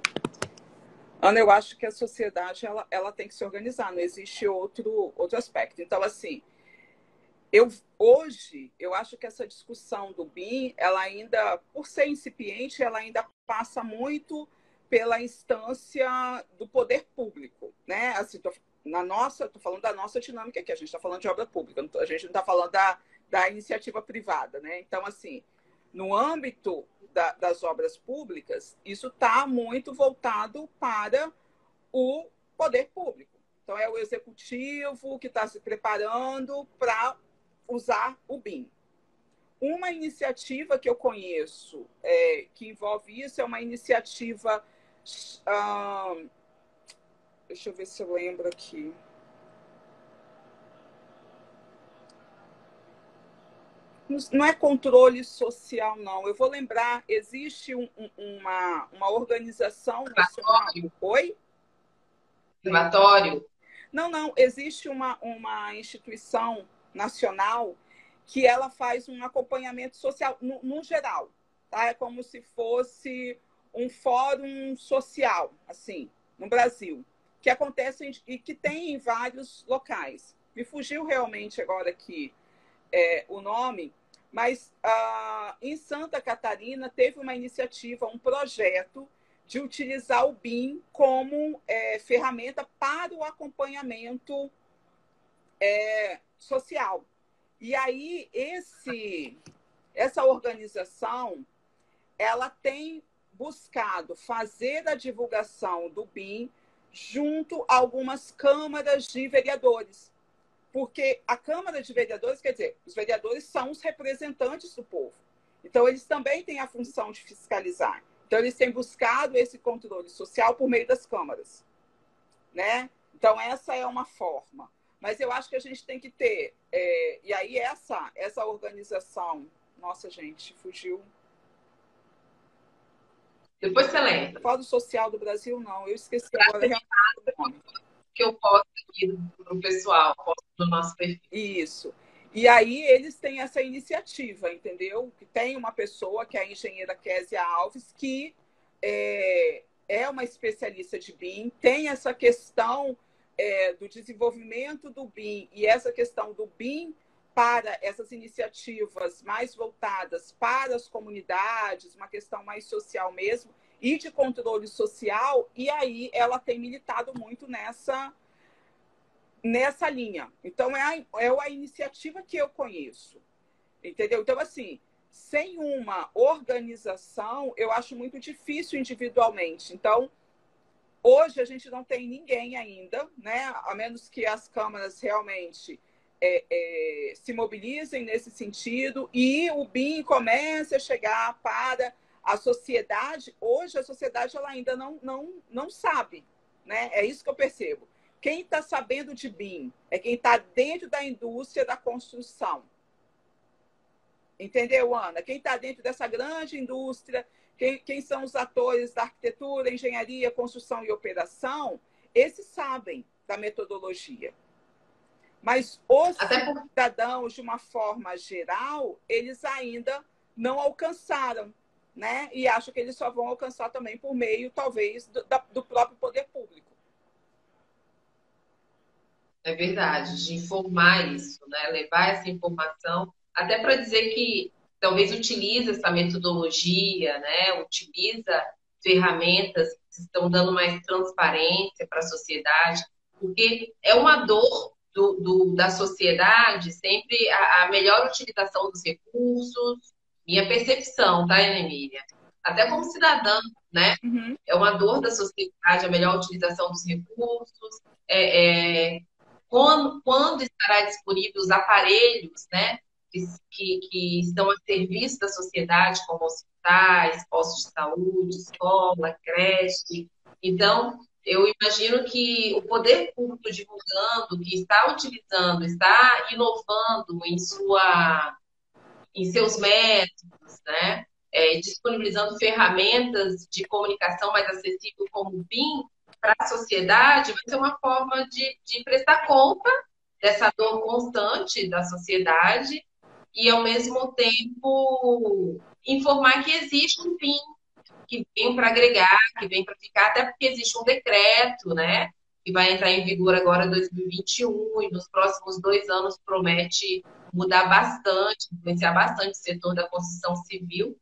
Ana, eu acho que a sociedade ela tem que se organizar, não existe outro aspecto. Então, assim, hoje, eu acho que essa discussão do BIM, ela ainda, por ser incipiente, ela ainda passa muito pela instância do poder público, né? Assim, estou falando da nossa dinâmica aqui, a gente está falando de obra pública, a gente não está falando da iniciativa privada, né? Então, assim, no âmbito das obras públicas, isso está muito voltado para o poder público. Então, é o executivo que está se preparando para usar o BIM. Uma iniciativa que eu conheço que envolve isso é uma iniciativa. Deixa eu ver se eu lembro aqui. Não é controle social, não. Eu vou lembrar, existe uma organização nacional. Oi? Observatório? Não. Existe uma instituição nacional que ela faz um acompanhamento social, no geral. Tá? É como se fosse um fórum social, assim, no Brasil, que acontece e que tem em vários locais. Me fugiu realmente agora aqui o nome, mas em Santa Catarina teve uma iniciativa, um projeto de utilizar o BIM como ferramenta para o acompanhamento social. E aí, essa organização, ela tem buscado fazer a divulgação do BIM junto a algumas câmaras de vereadores. Porque a Câmara de Vereadores, quer dizer, os vereadores são os representantes do povo. Então, eles também têm a função de fiscalizar. Então, eles têm buscado esse controle social por meio das câmaras, né? Então, essa é uma forma. Mas eu acho que a gente tem que ter... e aí, essa organização... Nossa, gente, fugiu. Depois você lembra. Fórum Social do Brasil, não. Eu esqueci agora realmente o nome. Que eu posto aqui para o pessoal, posto no nosso perfil. Isso. E aí eles têm essa iniciativa, entendeu? Que tem uma pessoa, que é a engenheira Késia Alves, que é uma especialista de BIM, tem essa questão do desenvolvimento do BIM e essa questão do BIM para essas iniciativas mais voltadas para as comunidades, uma questão mais social mesmo, e de controle social, e aí ela tem militado muito nessa linha. Então, é a iniciativa que eu conheço, entendeu? Então, assim, sem uma organização, eu acho muito difícil individualmente. Então, hoje a gente não tem ninguém ainda, né? A menos que as câmaras realmente se mobilizem nesse sentido e o BIM comece a chegar para a sociedade. Hoje, a sociedade ela ainda não sabe, né? É isso que eu percebo. Quem está sabendo de BIM é quem está dentro da indústria da construção. Entendeu, Ana? Quem está dentro dessa grande indústria, quem são os atores da arquitetura, engenharia, construção e operação, esses sabem da metodologia. Mas os cidadãos, de uma forma geral, eles ainda não alcançaram, né? E acho que eles só vão alcançar também por meio, talvez, do próprio poder público. É verdade, de informar isso, né? Levar essa informação, até para dizer que talvez utilize essa metodologia, né? Utiliza ferramentas que estão dando mais transparência para a sociedade, porque é uma dor da sociedade sempre a melhor utilização dos recursos, minha percepção, tá, Emília? Até como cidadã, né? Uhum. É uma dor da sociedade a melhor utilização dos recursos, quando estará disponível os aparelhos, né, que estão a serviço da sociedade, como hospitais, postos de saúde, escola, creche. Então, eu imagino que o poder público divulgando, que está utilizando, está inovando em seus métodos, né, disponibilizando ferramentas de comunicação mais acessível como o BIM, para a sociedade, vai ser uma forma de prestar conta dessa dor constante da sociedade e, ao mesmo tempo, informar que existe um fim, que vem para agregar, que vem para ficar, até porque existe um decreto, né? Que vai entrar em vigor agora em 2021 e nos próximos 2 anos promete mudar bastante, influenciar bastante o setor da construção civil,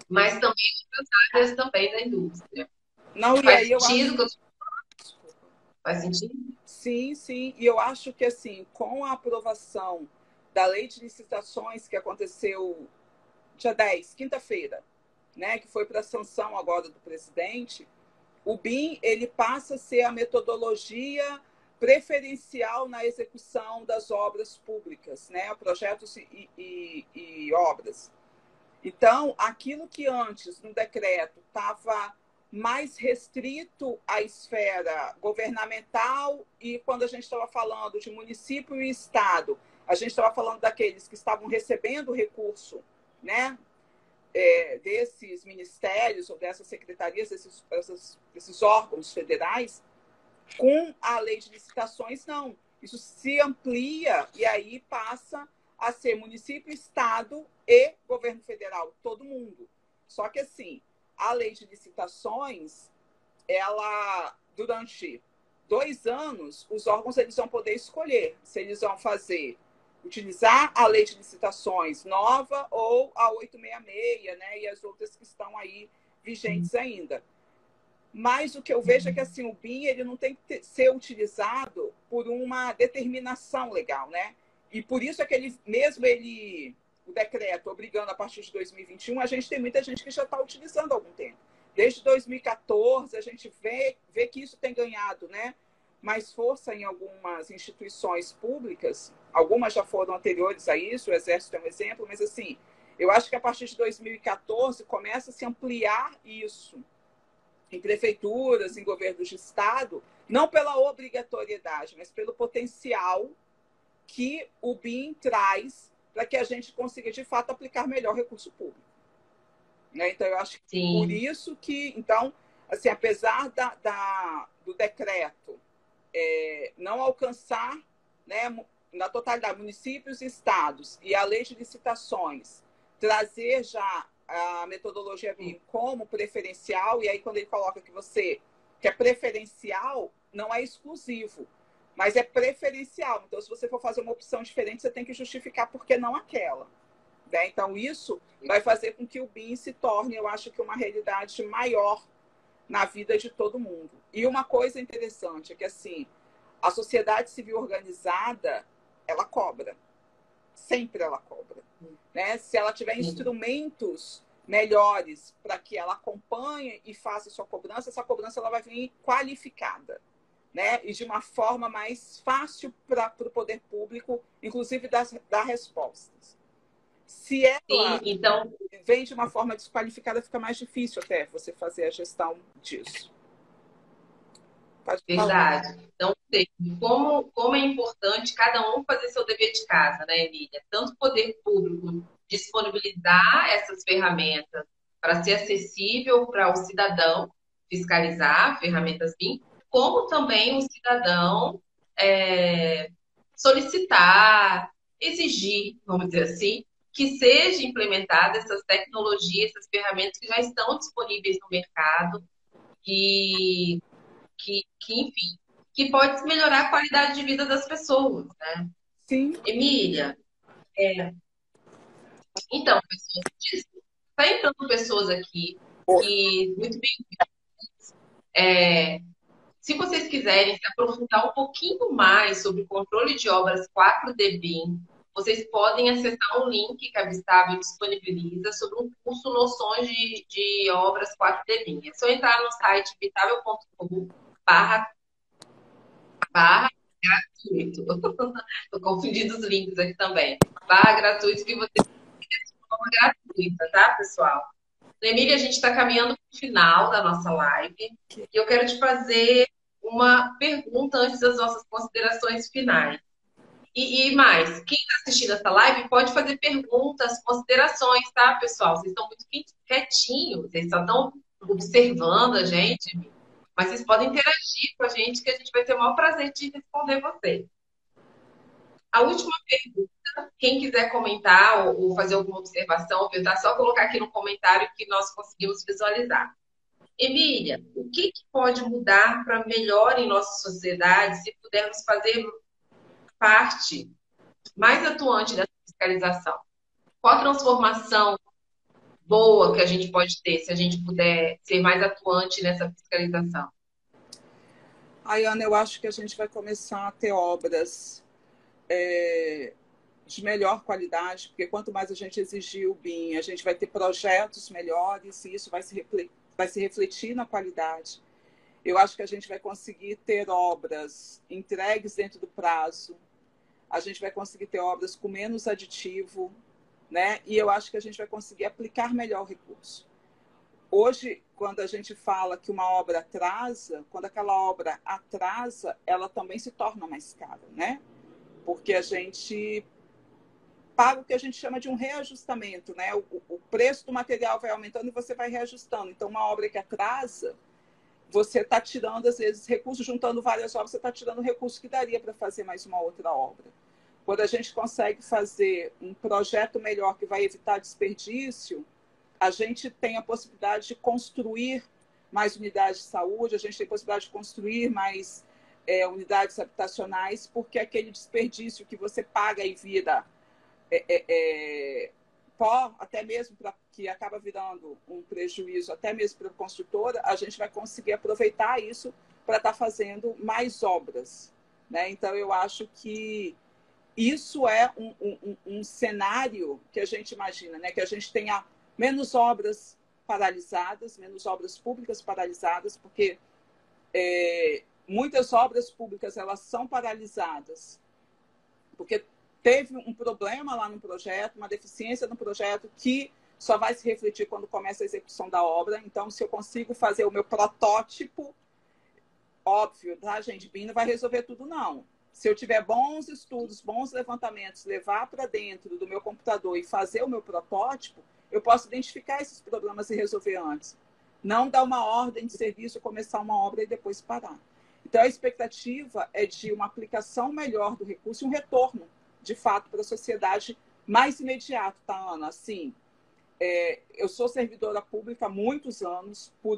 mas também outras áreas também da indústria. Não, e Faz aí eu sentido acho. que eu... Faz sentido? Sim, sim. E eu acho que, assim, com a aprovação da lei de licitações que aconteceu dia 10, quinta-feira, né, que foi para sanção agora do presidente, o BIM ele passa a ser a metodologia preferencial na execução das obras públicas, né, projetos e obras. Então, aquilo que antes no decreto estava mais restrito à esfera governamental, e quando a gente estava falando de município e estado, a gente estava falando daqueles que estavam recebendo recurso, né, desses ministérios ou dessas secretarias, desses órgãos federais. Com a lei de licitações, não. Isso se amplia e aí passa a ser município, estado e governo federal, todo mundo. Só que, assim, a lei de licitações, ela, durante 2 anos, os órgãos eles vão poder escolher se eles vão utilizar a lei de licitações nova ou a 866, né, e as outras que estão aí vigentes ainda. Mas o que eu vejo é que, assim, o BIM ele não tem que ser utilizado por uma determinação legal, né? E por isso é que o decreto obrigando a partir de 2021, a gente tem muita gente que já está utilizando há algum tempo. Desde 2014, a gente vê que isso tem ganhado, né, mais força em algumas instituições públicas. Algumas já foram anteriores a isso, o Exército é um exemplo, mas, assim, eu acho que a partir de 2014 começa a se ampliar isso em prefeituras, em governos de estado, não pela obrigatoriedade, mas pelo potencial que o BIM traz para que a gente consiga, de fato, aplicar melhor recurso público. Né? Então, eu acho que por isso que, então, assim, apesar do decreto não alcançar, né, na totalidade, municípios e estados, e a lei de licitações trazer já a metodologia BIM como preferencial, e aí quando ele coloca que é preferencial, não é exclusivo, mas é preferencial. Então, se você for fazer uma opção diferente, você tem que justificar por que não aquela. Né? Então, isso vai fazer com que o BIM se torne, eu acho que, uma realidade maior na vida de todo mundo. E uma coisa interessante é que, assim, a sociedade civil organizada, ela cobra. Sempre ela cobra. Né? Se ela tiver instrumentos melhores para que ela acompanhe e faça sua cobrança, essa cobrança ela vai vir qualificada, né? E de uma forma mais fácil para o poder público, inclusive dar respostas. Se ela vem de uma forma desqualificada, fica mais difícil até você fazer a gestão disso. Verdade. Então, como é importante cada um fazer seu dever de casa, né, Emília? Tanto o poder público disponibilizar essas ferramentas para ser acessível para o cidadão fiscalizar ferramentas BIM, como também o cidadão solicitar, exigir, vamos dizer assim, que seja implementada essas tecnologias, essas ferramentas que já estão disponíveis no mercado, enfim, que pode melhorar a qualidade de vida das pessoas, né? Sim. Emília, então, pessoas, está entrando pessoas aqui que, muito bem, se vocês quiserem se aprofundar um pouquinho mais sobre o controle de obras 4D BIM, vocês podem acessar um link que a Vistável disponibiliza sobre um curso Noções de Obras 4D BIM. É só entrar no site vitável.com/gratuito. Estou confundindo os links aqui também. /gratuito, que você tem de forma gratuita, tá, pessoal? Emília, a gente está caminhando para o final da nossa live e eu quero te fazer uma pergunta antes das nossas considerações finais. E mais, quem está assistindo essa live pode fazer perguntas, considerações, tá, pessoal? Vocês estão muito quietinhos, vocês só estão observando a gente, mas vocês podem interagir com a gente, que a gente vai ter o maior prazer de responder vocês. A última pergunta Quem quiser comentar ou fazer alguma observação, viu? Tá só colocar aqui no comentário que nós conseguimos visualizar. Emília, o que pode mudar para melhor em nossa sociedade se pudermos fazer parte mais atuante dessa fiscalização? Qual a transformação boa que a gente pode ter se a gente puder ser mais atuante nessa fiscalização? Aí, Ana, eu acho que a gente vai começar a ter obras de melhor qualidade, porque quanto mais a gente exigir o BIM, a gente vai ter projetos melhores e isso vai se refletir na qualidade. Eu acho que a gente vai conseguir ter obras entregues dentro do prazo, a gente vai conseguir ter obras com menos aditivo, né? E eu acho que a gente vai conseguir aplicar melhor o recurso. Hoje, quando a gente fala que uma obra atrasa, quando aquela obra atrasa, ela também se torna mais cara, né? Porque a gente paga o que a gente chama de um reajustamento, né? O preço do material vai aumentando e você vai reajustando. Então, uma obra que atrasa, você está tirando, às vezes, recursos, juntando várias obras, você está tirando recursos que daria para fazer mais uma outra obra. Quando a gente consegue fazer um projeto melhor que vai evitar desperdício, a gente tem a possibilidade de construir mais unidades de saúde, a gente tem a possibilidade de construir mais unidades habitacionais, porque aquele desperdício que você paga e vira pó, até mesmo que acaba virando um prejuízo, até mesmo para a construtora, a gente vai conseguir aproveitar isso para estar fazendo mais obras, né? Então, eu acho que isso é um cenário que a gente imagina, né? Que a gente tenha menos obras paralisadas, menos obras públicas paralisadas, porque muitas obras públicas elas são paralisadas porque teve um problema lá no projeto, uma deficiência no projeto que só vai se refletir quando começa a execução da obra. Então, se eu consigo fazer o meu protótipo, óbvio, tá, gente? BIM não vai resolver tudo, não. Se eu tiver bons estudos, bons levantamentos, levar para dentro do meu computador e fazer o meu protótipo, eu posso identificar esses problemas e resolver antes. Não dar uma ordem de serviço, começar uma obra e depois parar. Então, a expectativa é de uma aplicação melhor do recurso e um retorno, de fato, para a sociedade mais imediato, tá, Ana? Assim, eu sou servidora pública há muitos anos, por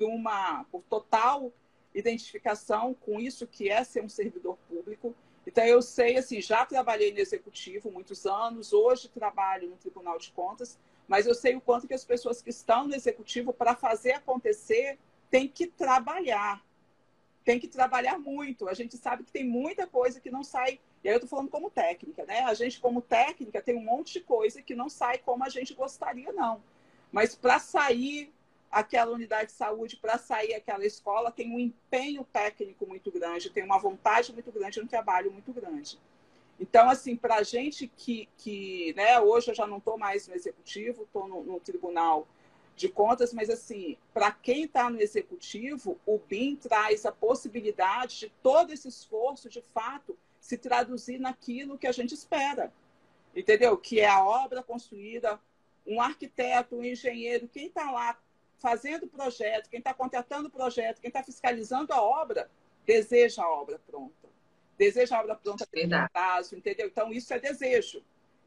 total identificação com isso que é ser um servidor público. Então, eu sei, assim, já trabalhei no Executivo muitos anos, hoje trabalho no Tribunal de Contas, mas eu sei o quanto que as pessoas que estão no Executivo, para fazer acontecer, têm que trabalhar. Tem que trabalhar muito. A gente sabe que tem muita coisa que não sai. E aí eu estou falando como técnica, né? A gente, como técnica, tem um monte de coisa que não sai como a gente gostaria, não. Mas para sair aquela unidade de saúde, para sair aquela escola, tem um empenho técnico muito grande, tem uma vontade muito grande, um trabalho muito grande. Então, assim, para a gente né, hoje eu já não estou mais no Executivo, estou no Tribunal de Contas, mas, assim, para quem está no Executivo, o BIM traz a possibilidade de todo esse esforço, de fato, se traduzir naquilo que a gente espera, entendeu? Que é a obra construída, um arquiteto, um engenheiro, quem está lá fazendo o projeto, quem está contratando o projeto, quem está fiscalizando a obra, deseja a obra pronta. Deseja a obra pronta dentro do prazo, entendeu? Então, isso é desejo.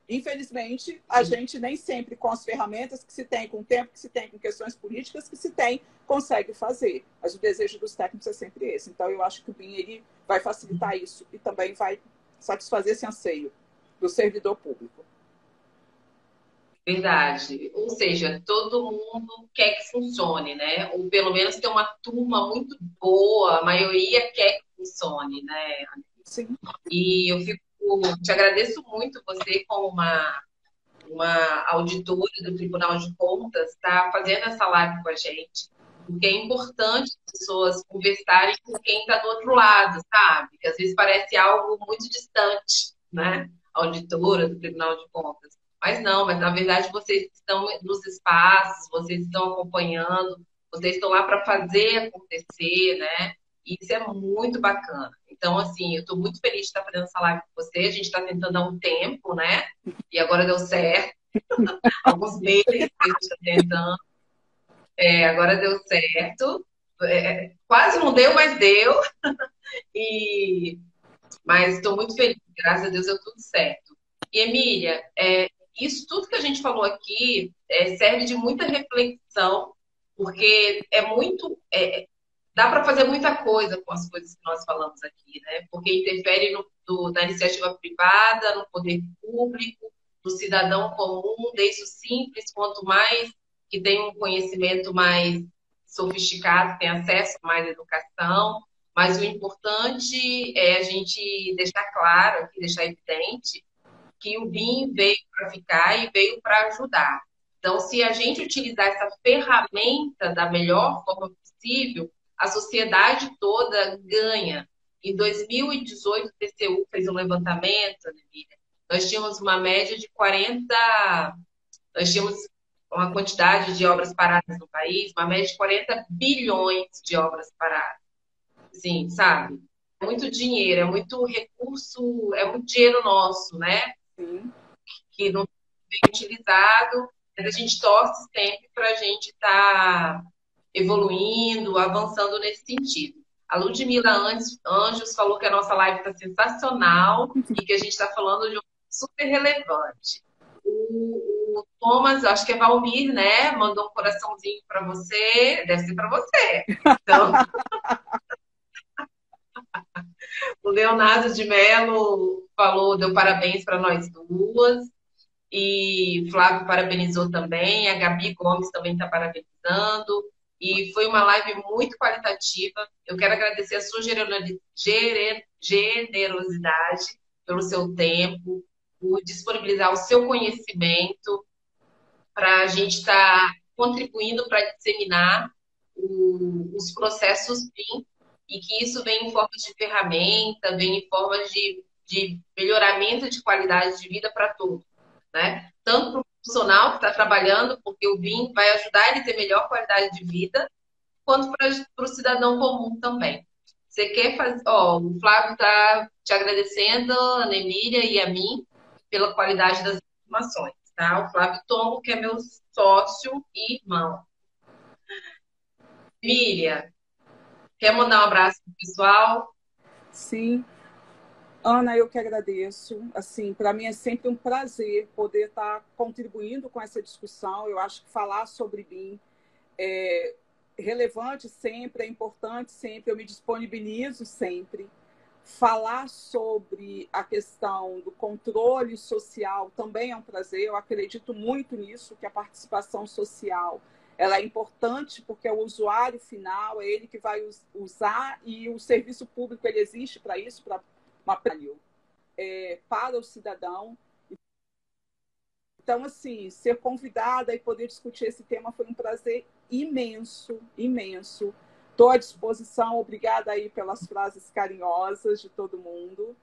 Infelizmente, a gente nem sempre, com as ferramentas que se tem, com o tempo que se tem, com questões políticas que se tem, consegue fazer. Mas o desejo dos técnicos é sempre esse. Então, eu acho que o BIM ele vai facilitar isso e também vai satisfazer esse anseio do servidor público. Verdade. Ou seja, todo mundo quer que funcione, né? Ou pelo menos tem uma turma muito boa, a maioria quer que funcione, né? Sim. E te agradeço muito você como uma auditora do Tribunal de Contas está fazendo essa live com a gente, porque é importante as pessoas conversarem com quem está do outro lado, sabe? Que às vezes parece algo muito distante, né? Auditora do Tribunal de Contas. Mas não, mas na verdade vocês estão nos espaços, vocês estão acompanhando, vocês estão lá para fazer acontecer, né? E isso é muito bacana. Então, assim, eu estou muito feliz de estar fazendo essa live com você. A gente está tentando há um tempo, né? E agora deu certo. Alguns meses que a gente está tentando. Agora deu certo. Quase não deu, mas deu. Mas estou muito feliz. Graças a Deus deu tudo certo. E, Emília, isso tudo que a gente falou aqui serve de muita reflexão, porque dá para fazer muita coisa com as coisas que nós falamos aqui, né? Porque interfere na iniciativa privada, no poder público, no cidadão comum, desde o simples, quanto mais que tem um conhecimento mais sofisticado, tem acesso a mais educação. Mas o importante é a gente deixar claro aqui, deixar evidente que o BIM veio para ficar e veio para ajudar. Então, se a gente utilizar essa ferramenta da melhor forma possível, a sociedade toda ganha. Em 2018, o TCU fez um levantamento, Emília. Nós tínhamos uma média de 40, nós tínhamos uma quantidade de obras paradas no país, uma média de 40 bilhões de obras paradas. Sim, sabe? É muito dinheiro, é muito recurso, é muito dinheiro nosso, né? Sim. Que não é bem utilizado, mas a gente torce sempre para a gente estar evoluindo, avançando nesse sentido. A Ludmila Anjos falou que a nossa live está sensacional e que a gente está falando de um super relevante. O Thomas, acho que é Valmir, né? Mandou um coraçãozinho para você, deve ser para você. Então, o Leonardo de Mello falou, deu parabéns para nós duas. E Flávio parabenizou também, a Gabi Gomes também está parabenizando. E foi uma live muito qualitativa. Eu quero agradecer a sua generosidade pelo seu tempo, por disponibilizar o seu conhecimento para a gente estar contribuindo para disseminar os processos BIM e que isso vem em forma de ferramenta, vem em forma de melhoramento de qualidade de vida para todos, né? Tanto para o profissional que está trabalhando, porque o BIM vai ajudar ele a ter melhor qualidade de vida, quanto para o cidadão comum também. Você quer fazer... Ó, o Flávio está te agradecendo, a Ana Emília e a mim, pela qualidade das informações, tá? O Flávio Tombo, que é meu sócio e irmão. Emília, quer mandar um abraço pro pessoal? Sim. Ana, eu que agradeço. Assim, para mim é sempre um prazer poder estar contribuindo com essa discussão. Eu acho que falar sobre BIM é relevante sempre, é importante sempre, eu me disponibilizo sempre. Falar sobre a questão do controle social também é um prazer. Eu acredito muito nisso, que a participação social ela é importante porque é o usuário final, é ele que vai usar e o serviço público ele existe para isso, para para o cidadão. Então, assim, ser convidada e poder discutir esse tema foi um prazer imenso, imenso. Estou à disposição, obrigada aí pelas frases carinhosas de todo mundo.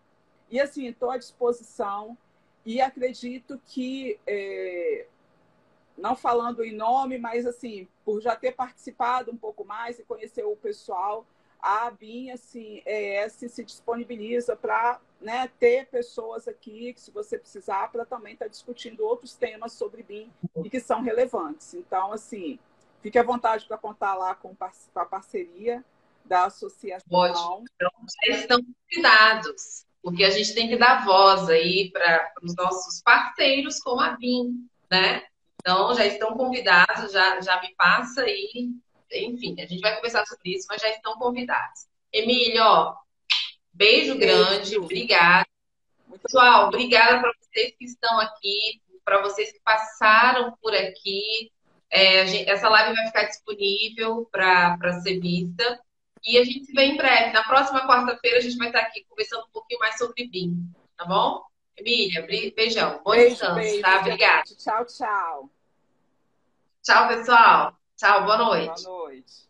E, assim, estou à disposição e acredito que, não falando em nome, mas, assim, por já ter participado um pouco mais e conhecer o pessoal, a BIM, assim, se disponibiliza para, né, ter pessoas aqui, que se você precisar, para também estar discutindo outros temas sobre BIM e que são relevantes. Então, assim, fique à vontade para contar lá com a parceria da associação. Ótimo. Então, já estão convidados, porque a gente tem que dar voz aí para os nossos parceiros como a BIM, né? Então, já estão convidados, já me passa aí. Enfim, a gente vai conversar sobre isso, mas já estão convidados. Emílio, ó, beijo grande, obrigada. Pessoal, obrigada para vocês que estão aqui, para vocês que passaram por aqui. Essa live vai ficar disponível para ser vista. E a gente se vê em breve. Na próxima quarta-feira a gente vai estar aqui conversando um pouquinho mais sobre BIM, tá bom? Emília, beijão. Bom descanso, tá? Obrigada. Tchau, tchau. Tchau, pessoal. Tchau, boa noite. Boa noite.